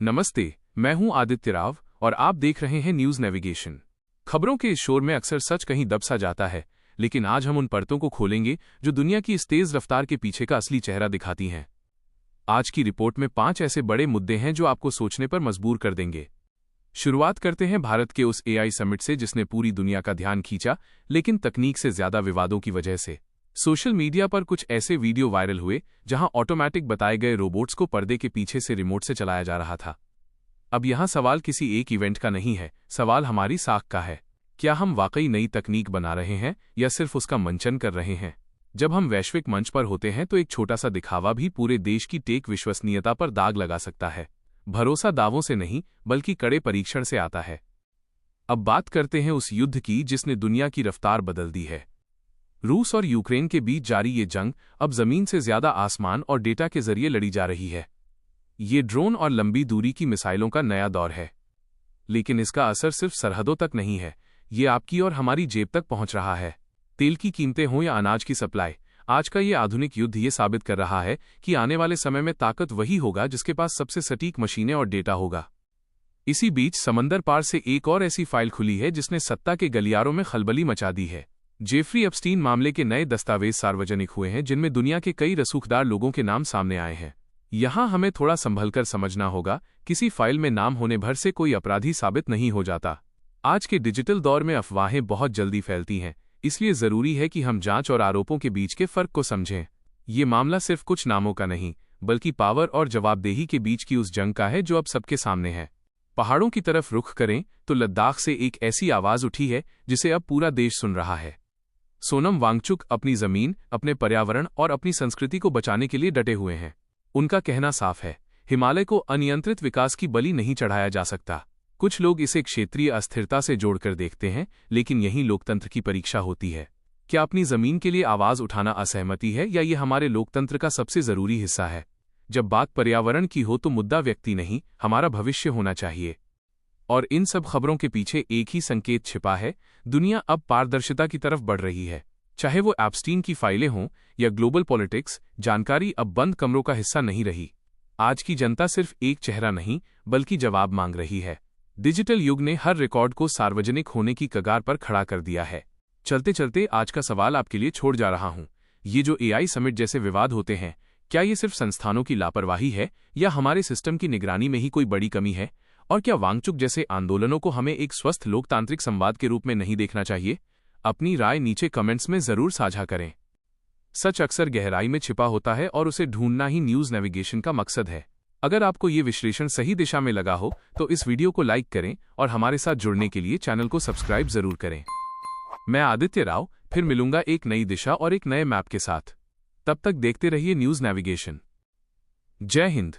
नमस्ते, मैं हूं आदित्य राव और आप देख रहे हैं न्यूज नेविगेशन। खबरों के इस शोर में अक्सर सच कहीं दब सा जाता है, लेकिन आज हम उन परतों को खोलेंगे जो दुनिया की इस तेज रफ्तार के पीछे का असली चेहरा दिखाती हैं। आज की रिपोर्ट में 5 ऐसे बड़े मुद्दे हैं जो आपको सोचने पर मजबूर कर देंगे। शुरुआत करते हैं भारत के उस एआई समिट से जिसने पूरी दुनिया का ध्यान खींचा, लेकिन तकनीक से ज्यादा विवादों की वजह से। सोशल मीडिया पर कुछ ऐसे वीडियो वायरल हुए जहां ऑटोमैटिक बताए गए रोबोट्स को पर्दे के पीछे से रिमोट से चलाया जा रहा था। अब यहां सवाल किसी एक इवेंट का नहीं है, सवाल हमारी साख का है। क्या हम वाकई नई तकनीक बना रहे हैं या सिर्फ उसका मंचन कर रहे हैं? जब हम वैश्विक मंच पर होते हैं तो एक छोटा सा दिखावा भी पूरे देश की टेक विश्वसनीयता पर दाग लगा सकता है। भरोसा दावों से नहीं, बल्कि कड़े परीक्षण से आता है। अब बात करते हैं उस युद्ध की जिसने दुनिया की रफ्तार बदल दी है। रूस और यूक्रेन के बीच जारी ये जंग अब जमीन से ज्यादा आसमान और डेटा के जरिए लड़ी जा रही है। ये ड्रोन और लंबी दूरी की मिसाइलों का नया दौर है, लेकिन इसका असर सिर्फ सरहदों तक नहीं है, ये आपकी और हमारी जेब तक पहुंच रहा है। तेल की कीमतें हों या अनाज की सप्लाई, आज का ये आधुनिक युद्ध ये साबित कर रहा है कि आने वाले समय में ताकत वही होगा जिसके पास सबसे सटीक मशीनें और डेटा होगा। इसी बीच समंदर पार से एक और ऐसी फाइल खुली है जिसने सत्ता के गलियारों में खलबली मचा दी है। जेफरी एप्स्टीन मामले के नए दस्तावेज सार्वजनिक हुए हैं जिनमें दुनिया के कई रसूखदार लोगों के नाम सामने आए हैं। यहां हमें थोड़ा संभलकर समझना होगा, किसी फाइल में नाम होने भर से कोई अपराधी साबित नहीं हो जाता। आज के डिजिटल दौर में अफवाहें बहुत जल्दी फैलती हैं, इसलिए जरूरी है कि हम जांच और आरोपों के बीच के फर्क को समझें। ये मामला सिर्फ कुछ नामों का नहीं, बल्कि पावर और जवाबदेही के बीच की उस जंग का है जो अब सबके सामने है। पहाड़ों की तरफ रुख करें तो लद्दाख से एक ऐसी आवाज उठी है जिसे अब पूरा देश सुन रहा है। सोनम वांगचुक अपनी जमीन, अपने पर्यावरण और अपनी संस्कृति को बचाने के लिए डटे हुए हैं। उनका कहना साफ है, हिमालय को अनियंत्रित विकास की बलि नहीं चढ़ाया जा सकता। कुछ लोग इसे क्षेत्रीय अस्थिरता से जोड़कर देखते हैं, लेकिन यही लोकतंत्र की परीक्षा होती है। क्या अपनी जमीन के लिए आवाज उठाना असहमति है या ये हमारे लोकतंत्र का सबसे जरूरी हिस्सा है? जब बात पर्यावरण की हो तो मुद्दा व्यक्ति नहीं, हमारा भविष्य होना चाहिए। और इन सब खबरों के पीछे एक ही संकेत छिपा है, दुनिया अब पारदर्शिता की तरफ बढ़ रही है। चाहे वो एप्स्टीन की फाइलें हों या ग्लोबल पॉलिटिक्स, जानकारी अब बंद कमरों का हिस्सा नहीं रही। आज की जनता सिर्फ एक चेहरा नहीं, बल्कि जवाब मांग रही है। डिजिटल युग ने हर रिकॉर्ड को सार्वजनिक होने की कगार पर खड़ा कर दिया है। चलते चलते आज का सवाल आपके लिए छोड़ जा रहा हूं, ये जो एआई समिट जैसे विवाद होते हैं, क्या ये सिर्फ संस्थानों की लापरवाही है या हमारे सिस्टम की निगरानी में ही कोई बड़ी कमी है? और क्या वांगचुक जैसे आंदोलनों को हमें एक स्वस्थ लोकतांत्रिक संवाद के रूप में नहीं देखना चाहिए? अपनी राय नीचे कमेंट्स में जरूर साझा करें। सच अक्सर गहराई में छिपा होता है और उसे ढूंढना ही न्यूज नेविगेशन का मकसद है। अगर आपको ये विश्लेषण सही दिशा में लगा हो तो इस वीडियो को लाइक करें और हमारे साथ जुड़ने के लिए चैनल को सब्सक्राइब जरूर करें। मैं आदित्य राव फिर मिलूंगा एक नई दिशा और एक नए मैप के साथ। तब तक देखते रहिए न्यूज नेविगेशन। जय हिंद।